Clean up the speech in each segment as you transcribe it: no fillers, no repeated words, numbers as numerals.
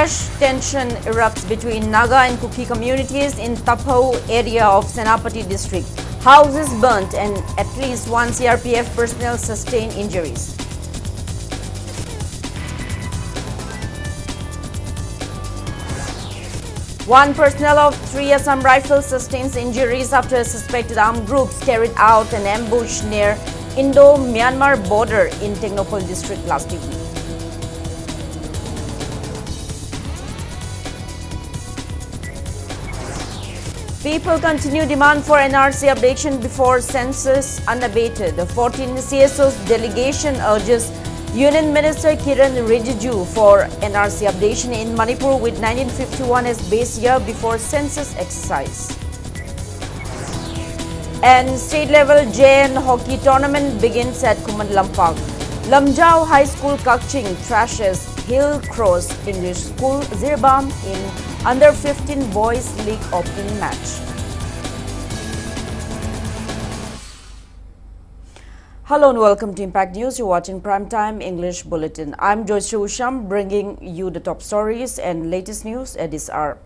Fresh tension erupts between Naga and Kuki communities in Tapho area of Senapati district. Houses burnt and at least one CRPF personnel sustained injuries. One personnel of 3 Assam Rifles sustains injuries after suspected armed groups carried out an ambush near Indo-Myanmar border in Technopole district last evening. People continue demand for NRC updation before census unabated. The 14 CSO's delegation urges Union Minister Kiran Rijiju for NRC updation in Manipur with 1951 as base year before census exercise. And state-level JN hockey tournament begins at Kumandalam Park. Lamjao High School Kakching trashes Hill Cross English School Zirbam in Under 15 Boys League opening match. Hello and welcome to Impact News. You're watching Primetime English Bulletin. I'm JOYSHREE USHAM bringing you the top stories and latest news at this hour.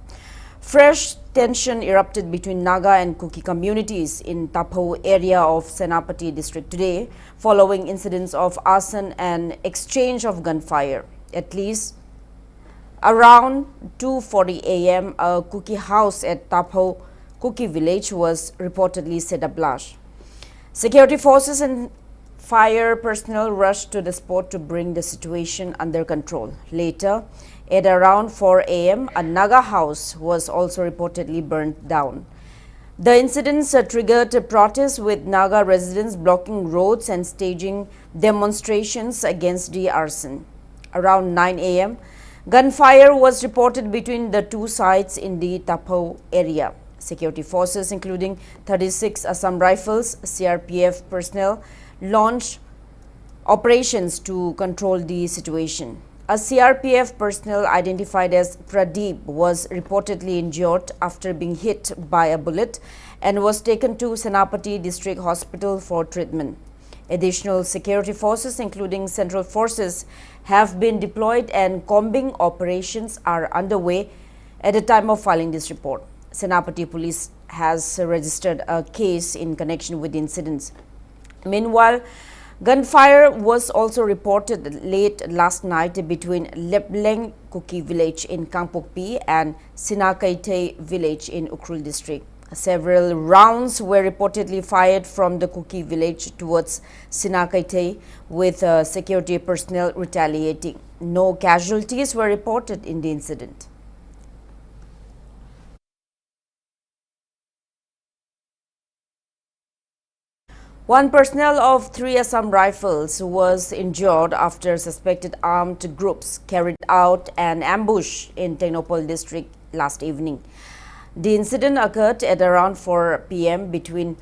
Fresh tension erupted between Naga and Kuki communities in Tapho area of Senapati district today following incidents of arson and exchange of gunfire. At least around 2:40 a.m., a Kuki house at Tapho Kuki village was reportedly set ablaze. Security forces and fire personnel rushed to the spot to bring the situation under control. Later, at around 4 a.m., a Naga house was also reportedly burnt down. The incidents triggered a protest with Naga residents blocking roads and staging demonstrations against the arson. Around 9 a.m., gunfire was reported between the two sides in the Tapho area. Security forces, including 36 Assam Rifles, CRPF personnel, launched operations to control the situation. A CRPF personnel identified as Pradeep was reportedly injured after being hit by a bullet and was taken to Senapati District Hospital for treatment. Additional security forces, including central forces, have been deployed and combing operations are underway at the time of filing this report. Senapati police has registered a case in connection with the incidents. Meanwhile, gunfire was also reported late last night between Lepleng Kuki village in Kangpokpi and Sinakaite village in Ukhrul district. Several rounds were reportedly fired from the Kuki village towards Sinakaite, with security personnel retaliating. No casualties were reported in the incident. One personnel of 3 Assam Rifles was injured after suspected armed groups carried out an ambush in Technopole district last evening. The incident occurred at around 4 p.m. between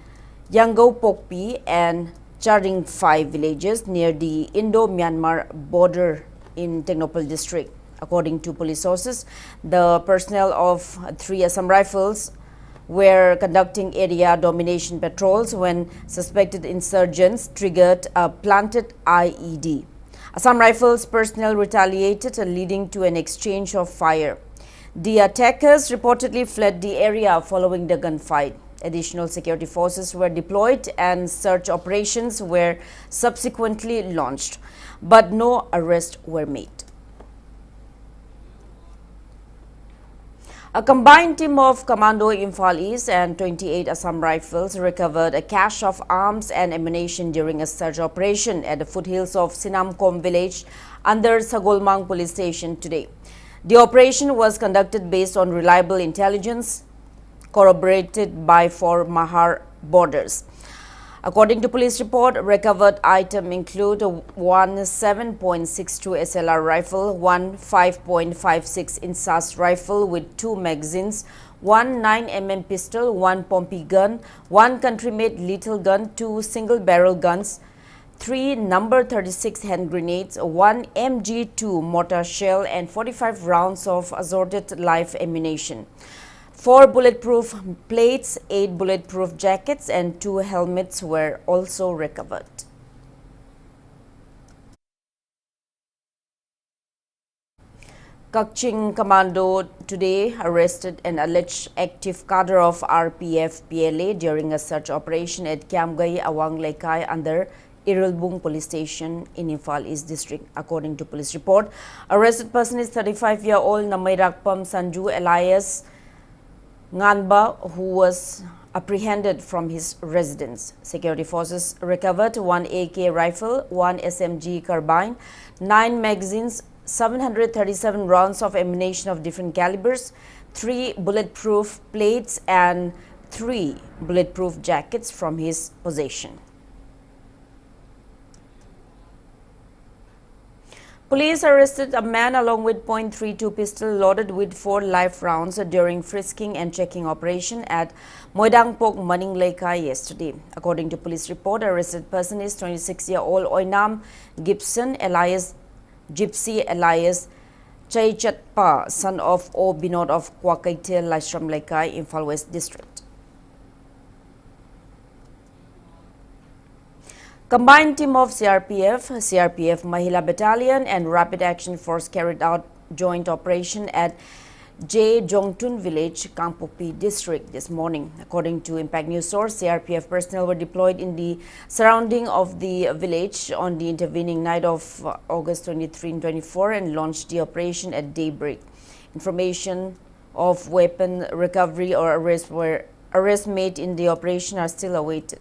Yango Pokpi and Charing 5 villages near the Indo-Myanmar border in Technopole district. According to police sources, the personnel of 3 Assam Rifles were conducting area domination patrols when suspected insurgents triggered a planted IED. Assam Rifles personnel retaliated, leading to an exchange of fire. The attackers reportedly fled the area following the gunfight. Additional security forces were deployed and search operations were subsequently launched, but no arrests were made. A combined team of Commando Imphal East and 28 Assam Rifles recovered a cache of arms and ammunition during a search operation at the foothills of Sinamkom village under Sagolmang police station today. The operation was conducted based on reliable intelligence corroborated by 4 Mahar borders. According to police report, recovered items include one 7.62 SLR rifle, one 5.56 inch SAS rifle with 2 magazines, one 9mm pistol, one Pompey gun, one country-made lethal gun, 2 single-barrel guns, 3 number 36 hand grenades, one MG2 mortar shell, and 45 rounds of assorted live ammunition. 4 bulletproof plates, 8 bulletproof jackets, and 2 helmets were also recovered. Kaching Commando today arrested an alleged active cadre of RPF-PLA during a search operation at Kiamgai Awang Lekai under Irilbung Police Station in Imphal East District. According to police report, arrested person is 35-year-old Namayrakpam Sanju Elias Nganba, who was apprehended from his residence. Security forces recovered 1 AK rifle, 1 SMG carbine, 9 magazines, 737 rounds of ammunition of different calibers, 3 bulletproof plates and 3 bulletproof jackets from his possession. Police arrested a man along with .32 pistol loaded with 4 live rounds during frisking and checking operation at Moidangpok, Maning Lekai yesterday. According to police report, arrested person is 26-year-old Oinam Gibson Elias Gypsy Elias Chaichatpa, son of O Binod of Kwakaitil, Laishram Lekai, Imphal West District. Combined team of CRPF Mahila Battalion and Rapid Action Force carried out joint operation at J. Jongtun Village, Kangpokpi District this morning. According to Impact News source, CRPF personnel were deployed in the surrounding of the village on the intervening night of August 23 and 24 and launched the operation at daybreak. Information of weapon recovery or arrest made in the operation are still awaited.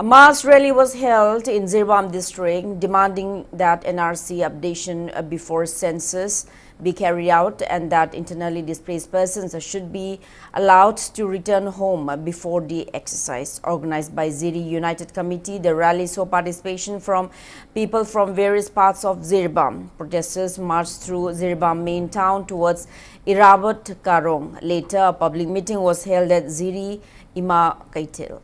A mass rally was held in Zirbam district demanding that NRC updation before census be carried out and that internally displaced persons should be allowed to return home before the exercise. Organized by Ziri United Committee, the rally saw participation from people from various parts of Zirbam. Protesters marched through Zirbam main town towards Irabat Karong. Later, a public meeting was held at Ziri Ima Kaitil.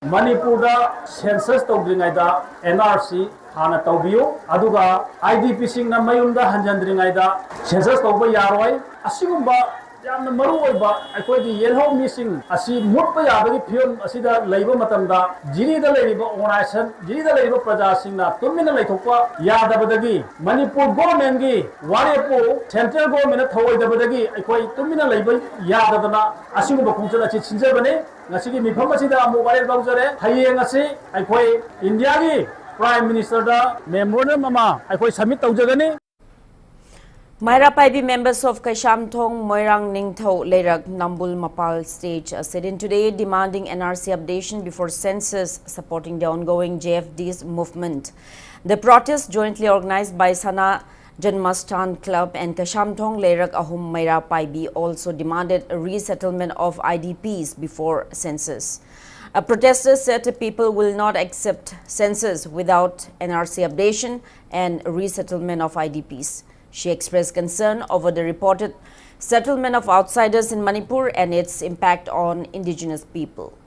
Manipur census tawdringaida NRC hana tawbiyo aduga IDP sing na mayunda hanjandringaida census tawba yaroi asigumba yamna maru oiba aikoi di yelho missing asi mutpa yabagi fiyon asida leiba matamda jiri da leiba organization jiri da leiba praja sing na tumina leithokpa yadabadagi Manipur government gi warepo central government thawai dabadagi aikoi tumina leiba yadadana asigumba khongchana chi chinjabane ngasi mifam asida amu warel baujare hayeng asi aikoi India gi Prime Minister da memorandum ama aikoi submit tawjagani. Maira Paibi members of Kaishamthong Moirang Ningtho Leirak Nambul Mapal stage sit in today demanding NRC updation before census, supporting the ongoing JFD's movement. The protest, jointly organized by Sana Janmastan Club and Kaishamthong Leirak Ahum Maira Paibi, also demanded a resettlement of IDPs before census. A protester said people will not accept census without NRC updation and resettlement of IDPs. She expressed concern over the reported settlement of outsiders in Manipur and its impact on indigenous people.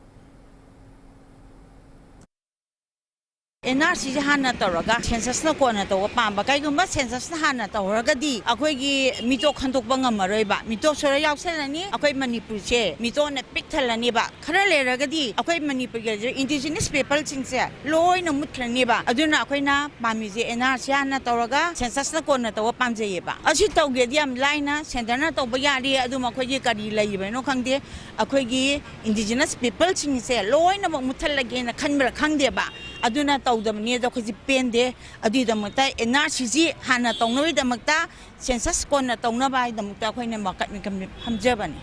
NRC hana tawraga census na kona tawa pamba kaigumba census na hana tawraga di akoigi mito khanthokba ngamaroiba mito sora yaukselani akoi Manipur che mito na pikthalani ba khara leraga di akoi Manipur ge indigenous people chingse loi na muthrani ba aduna akoi na pami je NRC hana tawraga census na kona tawa pamje ba asi tawge di am laina center na tawba yari aduma akoi ge kari laiba no khangde akoigi indigenous people chingse loi na muthallage na khanbra khangde ba aduna tawdamani da khoji pende adida mata NRC hana tawnawi da makta census kona tawnabai da makta khoina makat mi kam hamjabani.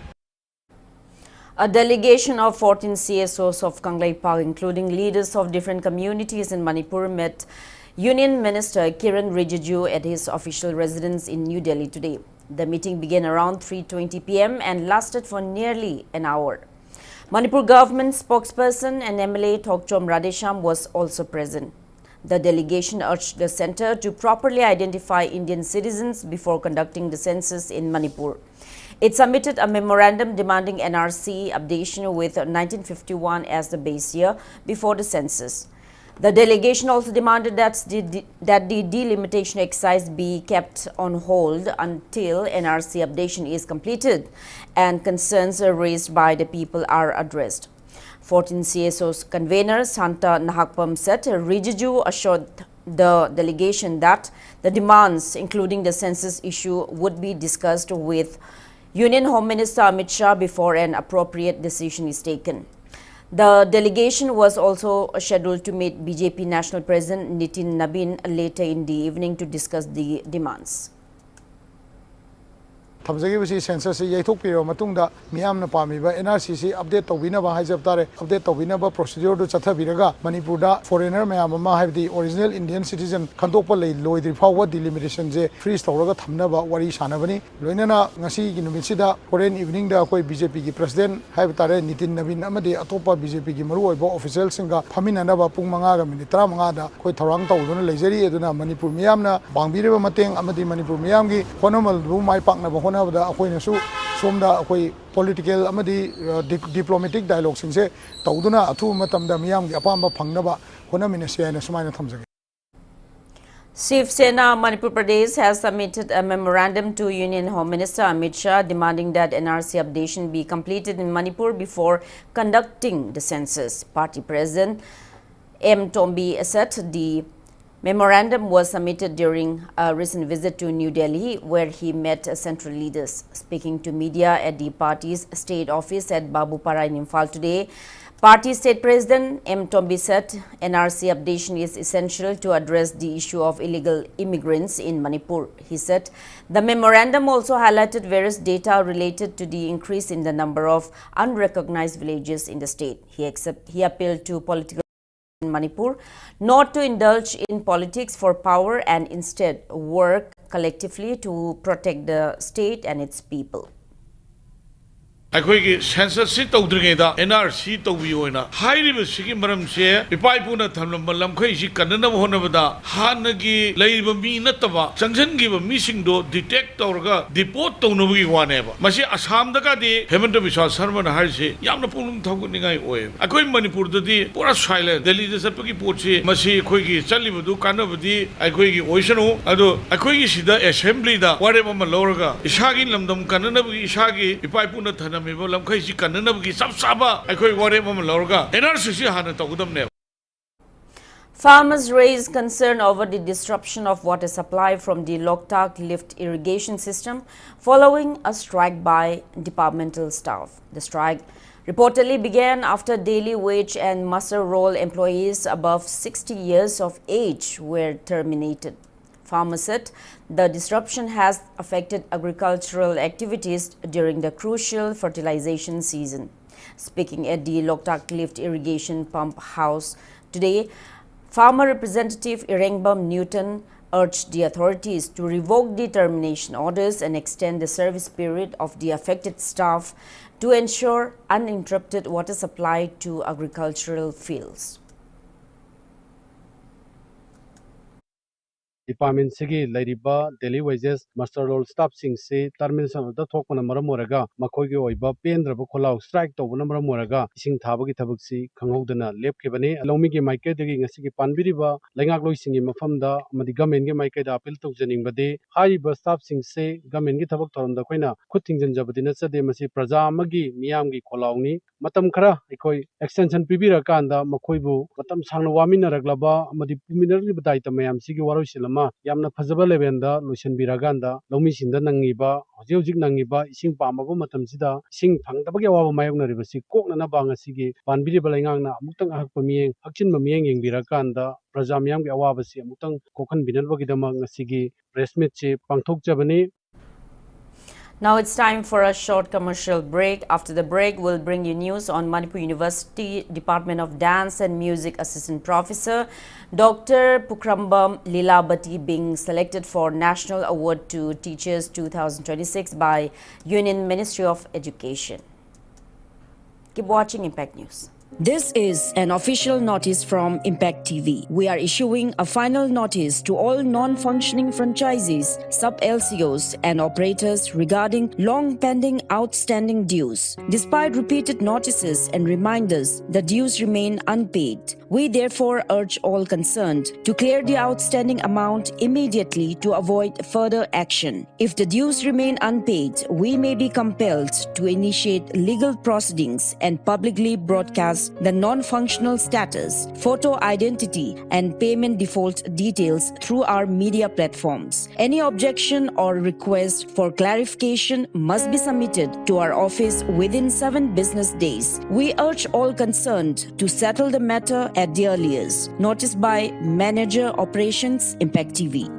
A delegation of 14 CSOs of Kanglei Park, including leaders of different communities in Manipur, met Union Minister Kiran Rijiju at his official residence in New Delhi today. The meeting began around 3:20 p.m. and lasted for nearly an hour. Manipur government spokesperson and MLA Thokchom Radesham was also present. The delegation urged the centre to properly identify Indian citizens before conducting the census in Manipur. It submitted a memorandum demanding NRC updation with 1951 as the base year before the census. The delegation also demanded that the delimitation exercise be kept on hold until NRC updation is completed and concerns raised by the people are addressed. 14 CSO's convener Santa Nahakpam said Rijiju assured the delegation that the demands, including the census issue, would be discussed with Union Home Minister Amit Shah before an appropriate decision is taken. The delegation was also scheduled to meet BJP National President Nitin Nabin later in the evening to discuss the demands. Thamjagi census yaitok piro matungda miyamna pamiba NRC update tawinaba haijab tare update tawinaba procedure do chathabiraga Manipur da foreigner mayam ama haibdi original Indian citizen khandokpa lei loidri fawa delimitation je freeze tawraga thamnaba wari sanabani loinana ngasi gi numisida foreign evening da koi BJP gi president haib tare Nitin Nabin amadi atopa BJP gi maru oiba official singa phaminanaba pung 5 ga minute 35 da koi thorang tawduna leijari aduna Manipur miyamna bangbireba mateng amadi Manipur miyam gi honomal ru mai pakna ba political diplomatic dialogue singse tawduna athu matamda miyam gi apamba phangnaba honamina na sumaina thamjage. Shiv Sena Manipur Pradesh has submitted a memorandum to Union Home Minister Amit Shah demanding that NRC updation be completed in Manipur before conducting the census. Party President M. Tombi said the memorandum was submitted during a recent visit to New Delhi, where he met central leaders. Speaking to media at the party's state office at Babupara in Imphal today, Party State President M. Tombi said NRC updation is essential to address the issue of illegal immigrants in Manipur. He said the memorandum also highlighted various data related to the increase in the number of unrecognized villages in the state. He appealed to political in Manipur not to indulge in politics for power and instead work collectively to protect the state and its people. Akoigi census si tawdringeda NRC tawbiyoina hairiba sigi maramse ipaipuna thamlamba lamkhai si kanana honabada hanagi leiba mi nataba changjangiba misingdo detect tawraga deport tawnabugi waneba masi Assam daga di Hemanta Biswa Sharma na harse yamna pulung thawguningai oy akoi Manipur dadi pura silent Delhi da sapagi pochi masi akoigi chalibadu kanabadi akoigi oisanu ado akoigi sida assembly da wareba ma lawraga isagi lamdam kananabugi isagi ipaipuna thanam Farmers raised concern over the disruption of water supply from the Loktak lift irrigation system following a strike by departmental staff. The strike reportedly began after daily wage and muster roll employees above 60 years of age were terminated. Farmers said the disruption has affected agricultural activities during the crucial fertilization season. Speaking at the Loktak Lift Irrigation Pump House today, farmer representative Irengbam Newton urged the authorities to revoke the termination orders and extend the service period of the affected staff to ensure uninterrupted water supply to agricultural fields. Department Sigi Ladiba, Daily Wages, Master Roll Staff Sing Se, Termination of the Tokana Maramoraga, Makogi Oiba, Pendra Bukola, Strike to Number Moraga, Sing Tabaki Tabuksi, Kangodana, Lep Kibane, Lomiki Maike digging a Sigi Panbiriba, Langaglo Sing in Mafamda, Madigamen Maike Apil to Janing Bade, High Bus Staff Sing Se, Gamen Gitabak on the Quina, Cutting Jabadinasa de Masi Praza Magi, Miamgi Kolauni, Matam Kara, Ekoi, Extension Pibira Kanda, Makoibu, Matam Sanawamina Raglaba, Madipuminari Badaita Mayam Sigi Warushilama. Yamna phajaba levenda lotion biraganda lomi sinda nangiba hojik nangiba ising pamaba matamsida sing phangtabagi awaba mayokna ribasi kokna na banga sigi panbiri balangna amutang ahakpa miyeng hakchin mamiyeng yengbiraganda praja miyamgi awabasi amutang kokhan binalbagi dama ngasigi press meet che pangthokjabani. Now it's time for a short commercial break. After the break, we'll bring you news on Manipur University Department of Dance and Music Assistant Professor Dr. Pukrambam Lilabati being selected for National Award to Teachers 2026 by Union Ministry of Education. Keep watching Impact News. This is an official notice from Impact TV. We are issuing a final notice to all non-functioning franchisees, sub-LCOs and operators regarding long-pending outstanding dues. Despite repeated notices and reminders, the dues remain unpaid. We therefore urge all concerned to clear the outstanding amount immediately to avoid further action. If the dues remain unpaid, we may be compelled to initiate legal proceedings and publicly broadcast the non-functional status, photo identity, and payment default details through our media platforms. Any objection or request for clarification must be submitted to our office within 7 business days. We urge all concerned to settle the matter at the earliest. Notice by Manager Operations, Impact TV.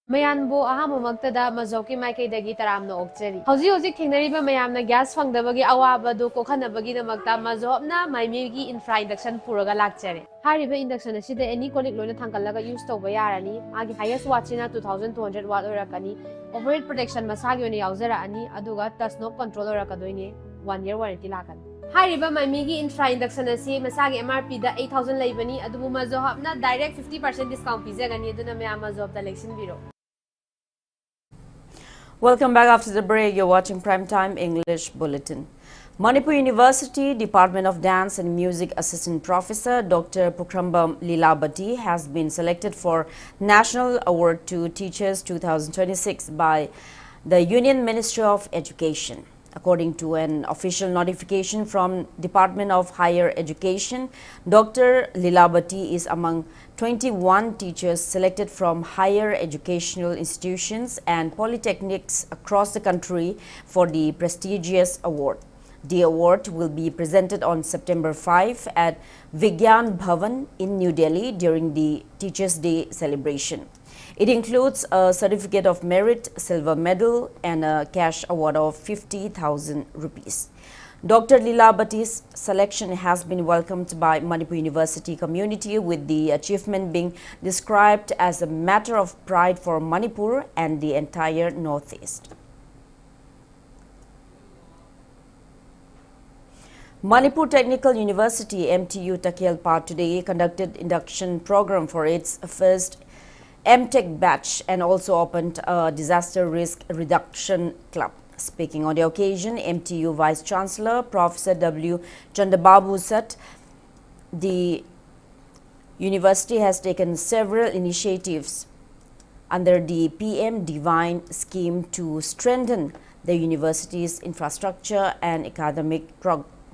Mayanbo ahamo magtada mazoki maikay dagi taramno okcheri. Hauzi thingnariba mayamna gas fangdabagi awabadu kokhanabagi namakta mazobna maimigi infra-induction puraga lakcheri. Hariba induction asida any kolik loina thangkalaga use tawba yarani. Agi highest watchina 2200 watt orakani. Overhead protection masagi oni yauzara ani aduga touch-knob control orakadoine 1 year warranty lakani. Hariba maimigi infra-induction asi masagi MRP da 8000 laibani adubu mazohabna direct 50% discount pizagani aduna mayam mazob da leksin biro. Welcome back after the break. You're watching Primetime English Bulletin. Manipur University Department of Dance and Music Assistant Professor Dr. Pukrambam Lilabati has been selected for National Award to Teachers 2026 by the Union Ministry of Education. According to an official notification from Department of Higher Education, Dr. Lilabati is among 21 teachers selected from higher educational institutions and polytechnics across the country for the prestigious award. The award will be presented on September 5 at Vigyan Bhavan in New Delhi during the Teachers' Day celebration. It includes a Certificate of Merit, Silver Medal and a cash award of 50,000 rupees. Dr. Lilabati's selection has been welcomed by Manipur University community, with the achievement being described as a matter of pride for Manipur and the entire Northeast. Manipur Technical University MTU Takelpa today conducted induction program for its first MTech batch and also opened a disaster risk reduction club. Speaking on the occasion, MTU Vice Chancellor Professor W. Chandababu said the university has taken several initiatives under the PM Divine scheme to strengthen the university's infrastructure and academic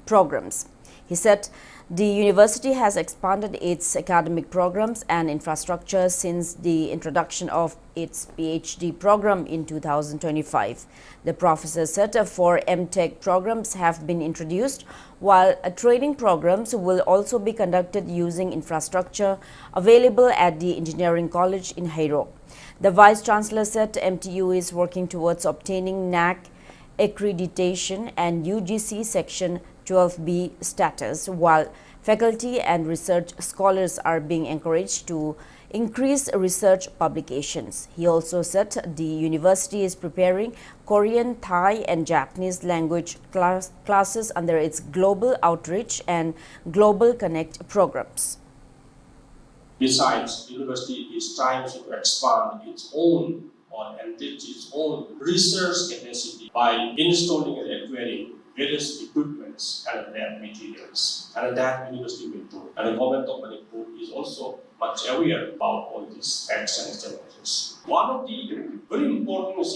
programs. He said the university has expanded its academic programs and infrastructure since the introduction of its PhD program in 2025. The professor said 4 MTech programs have been introduced, while training programs will also be conducted using infrastructure available at the Engineering College in Hairo. The Vice Chancellor said MTU is working towards obtaining NAC accreditation and UGC Section 12B status, while faculty and research scholars are being encouraged to increase research publications. He also said the university is preparing Korean, Thai and Japanese language classes under its Global Outreach and Global Connect programs. Besides, the university is trying to expand its own and teach its own research capacity by installing and acquiring various equipments and lab materials. And that university will do. And the government of Manipur is also much aware about all these facts and challenges. One of the very important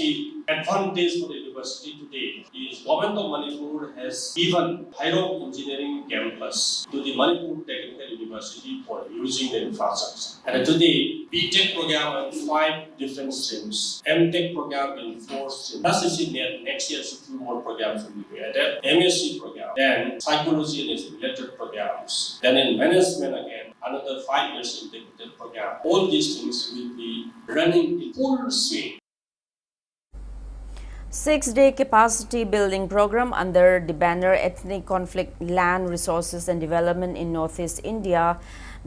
advantage for the university today is government of Manipur has given Hairo Engineering Campus to the Manipur Technical University for using the infrastructure. And today, BTech program on 5 different streams, MTech program in 4 streams. Thus, next year, 2 more programs will be added. MSc program, then psychology and related programs, then in management again, another 5 years integrated program. All these things will be running in full swing. 6-day capacity building program under the banner Ethnic Conflict, Land, Resources and Development in Northeast India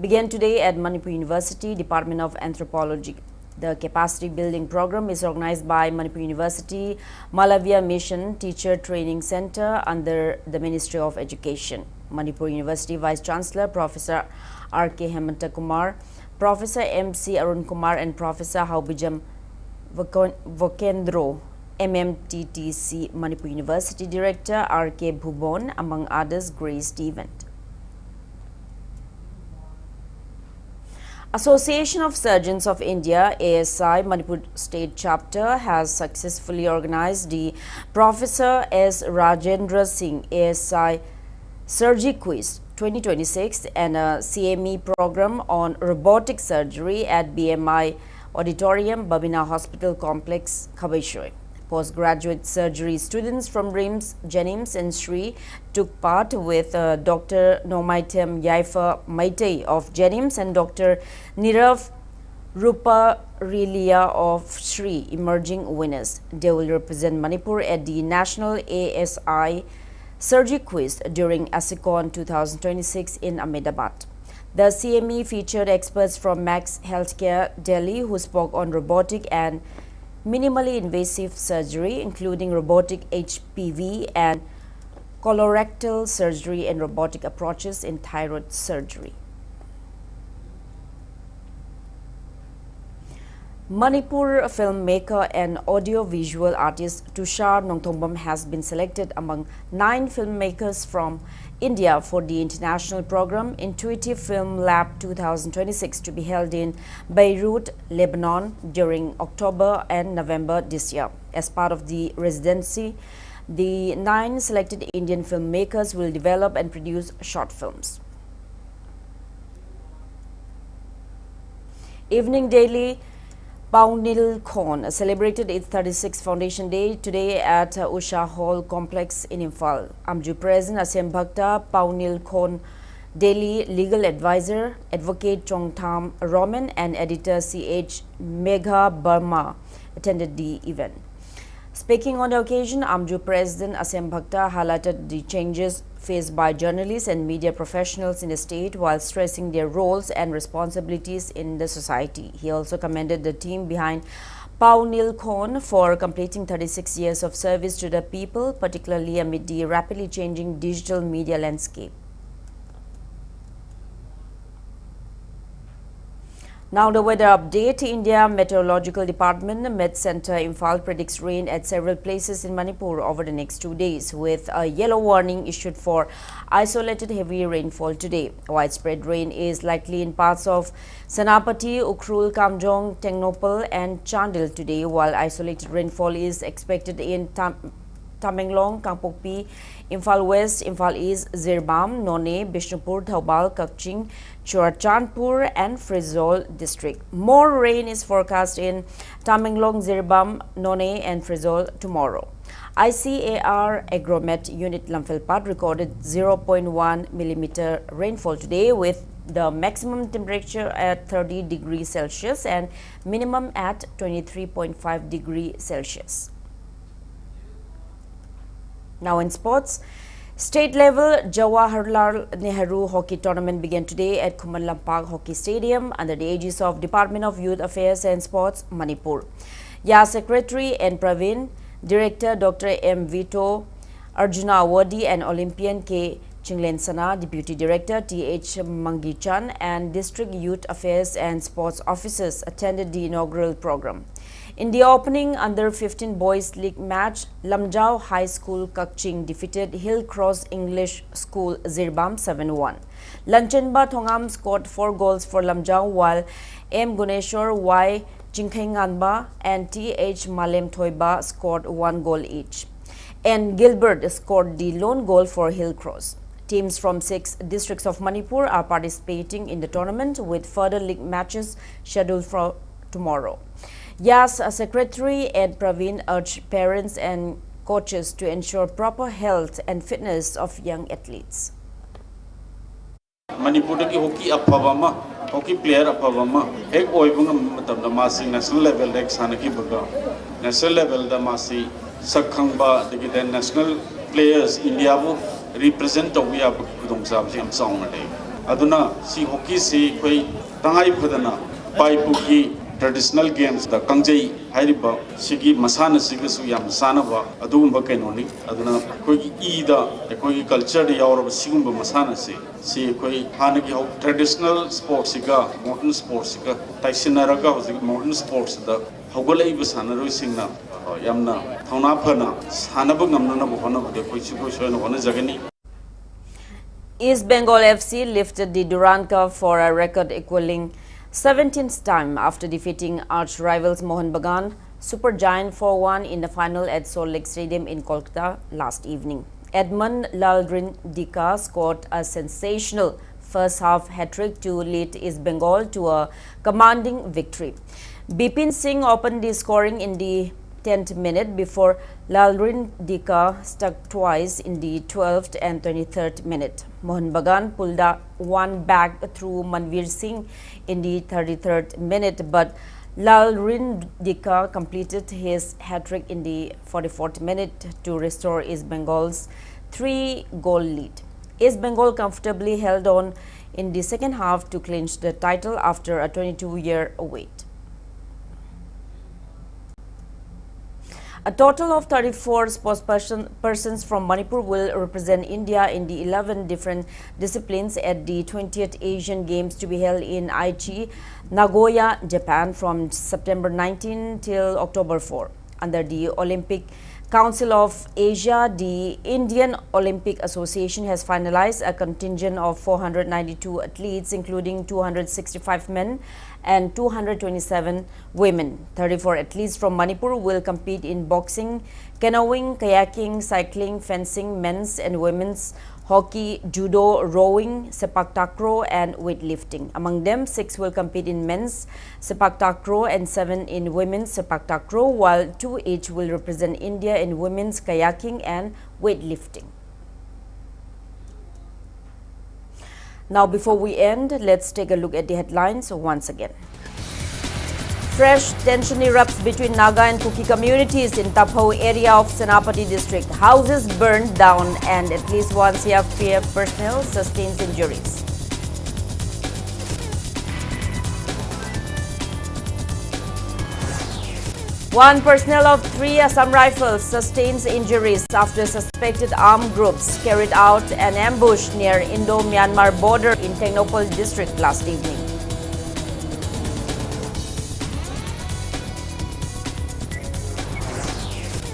began today at Manipur University Department of Anthropology. The capacity building program is organized by Manipur University Malavia Mission Teacher Training Center under the Ministry of Education. Manipur University Vice Chancellor Professor R.K. Hemanta Kumar, Professor M.C. Arun Kumar and Professor Haubijam Vokendro, MMTTC Manipur University Director R.K. Bhubon, among others, graced the event. Association of Surgeons of India, ASI, Manipur State Chapter has successfully organized the Professor S. Rajendra Singh ASI Surgery Quiz 2026 and a CME program on robotic surgery at BMI Auditorium, Babina Hospital Complex, JOYSHREE. Postgraduate surgery students from RIMS, Jennings and Shree took part with Dr. Nomaitem Yaifa Maitei of Jennings and Dr. Nirav Ruparilia of Shree emerging winners. They will represent Manipur at the National ASI Surgery Quiz during ASICON 2026 in Ahmedabad. The CME featured experts from Max Healthcare Delhi who spoke on robotic and minimally invasive surgery, including robotic HPV and colorectal surgery and robotic approaches in thyroid surgery. Manipur filmmaker and audio-visual artist Tushar Nongthongbam has been selected among 9 filmmakers from India for the international program Intuitive Film Lab 2026 to be held in Beirut, Lebanon during October and November this year. As part of the residency, the 9 selected Indian filmmakers will develop and produce short films. Evening Daily Paunil Khon celebrated its 36th Foundation Day today at Usha Hall Complex in Imphal. Amju President Asem Bhakta Paunil Khon, Daily Legal Advisor, Advocate Chongtham Roman and Editor C.H. Megha Burma attended the event. Speaking on the occasion, Amju President Asem Bhakta highlighted the changes faced by journalists and media professionals in the state while stressing their roles and responsibilities in the society. He also commended the team behind Paunil Khon for completing 36 years of service to the people, particularly amid the rapidly changing digital media landscape. Now the weather update. India Meteorological Department Met Center Imphal predicts rain at several places in Manipur over the next 2 days, with a yellow warning issued for isolated heavy rainfall today. Widespread rain is likely in parts of Senapati, Ukhrul, Kamjong, Tengnopal and Chandil today, while isolated rainfall is expected in Tamenglong, Kangpokpi, Imphal West, Imphal East, Zirbam, None, Bishnupur, Thaubal, Kakching, Churachandpur and Frizol district. More rain is forecast in Tamenglong, Zirbam, None and Frizol tomorrow. ICAR Agromet Unit Lamphilpat recorded 0.1 millimeter rainfall today, with the maximum temperature at 30 degrees Celsius and minimum at 23.5 degrees Celsius. Now in sports, state level Jawaharlal Nehru Hockey Tournament began today at Khuman Lampak Hockey Stadium under the aegis of Department of Youth Affairs and Sports, Manipur. YA Secretary N. Praveen, Director Dr. M. Vito, Arjuna Awadi and Olympian K. Chinglen Sana, Deputy Director T.H. Mangichan and District Youth Affairs and Sports Officers attended the inaugural program. In the opening Under-15 Boys League match, Lamjao High School Kakching defeated Hill Cross English School Zirbam 7-1. Lanchenba Thongam scored 4 goals for Lamjao, while M. Guneshwar, Y. Jingkhenganba and T.H. Malem Thoiba scored 1 goal each. And Gilbert scored the lone goal for Hill Cross. Teams from 6 districts of Manipur are participating in the tournament, with further league matches scheduled for tomorrow. YAS Secretary Ed Praveen urged parents and coaches to ensure proper health and fitness of young athletes. Manipur ki hockey aphavama, hockey player aphavama, ek oibunga matam da masi national level ek sanaki baga, national level da masi sakhangba degi national players India bu represent tawya budong sab si am song made. Aduna si hockey si koi tangai phadana paipu ki traditional games the kangjai hairiba sigi masana sigasu yam sanaba adumba kainoni aduna koi e da koi culture de yaur sigumba masana si koi hanagi traditional sports siga modern sports siga taisinaraga modern sports da hogolai basana roi singna yamna thauna phana sanaba ngamna na bhona bude koi chigo soina hona jagani. East Bengal FC lifted the Durand Cup for a record equaling 17th time after defeating arch rivals Mohun Bagan Supergiant 4-1 in the final at Salt Lake Stadium in Kolkata last evening. Edmund Lalrindika scored a sensational first-half hat-trick to lead East Bengal to a commanding victory. Bipin Singh opened the scoring in the 10th minute before Lalrindika struck twice in the 12th and 23rd minute. Mohun Bagan pulled one back through Manveer Singh in the 33rd minute, but Lalrindika completed his hat-trick in the 44th minute to restore East Bengal's 3-goal lead. East Bengal comfortably held on in the second half to clinch the title after a 22-year wait. A total of 34 sportspersons from Manipur will represent India in the 11 different disciplines at the 20th Asian Games to be held in Aichi, Nagoya, Japan from September 19 till October 4. Under the Olympic Council of Asia, the Indian Olympic Association has finalized a contingent of 492 athletes, including 265 men and 227 women. 34 athletes from Manipur will compete in boxing, canoeing, kayaking, cycling, fencing, men's and women's hockey, judo, rowing, sepak takraw and weightlifting. Among them, 6 will compete in men's sepak takraw and 7 in women's sepak takraw, while 2 each will represent India in women's kayaking and weightlifting. Now, before we end, let's take a look at the headlines once again. Fresh tension erupts between Naga and Kuki communities in Tapho area of Senapati district. Houses burned down and at least one CRPF personnel sustains injuries. One personnel of 3 Assam Rifles sustains injuries after suspected armed groups carried out an ambush near Indo-Myanmar border in Technopol district last evening.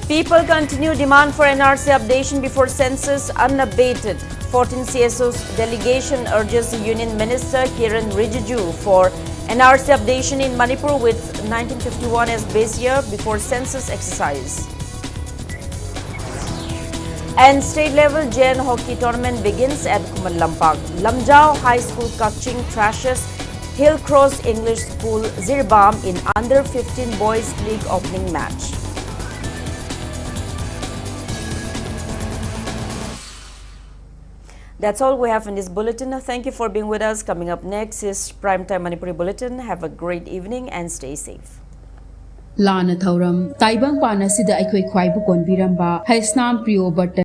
People continue demand for NRC updation before census unabated. 14 CSO's delegation urges Union Minister Kiran Rijiju for NRC updation in Manipur with 1951 as base year before census exercise. And state-level JN hockey tournament begins at Kuman Lampak. Lamjao High School Kaching trashes Hillcross English School Zirbam in Under 15 Boys League opening match. That's all we have in this bulletin. Thank you for being with us. Coming up next is Primetime Manipuri Bulletin. Have a great evening and stay safe. Lana Thauram, Taibang Panasida Equi Kwaibu Konbiramba, Haisnam Prio Button.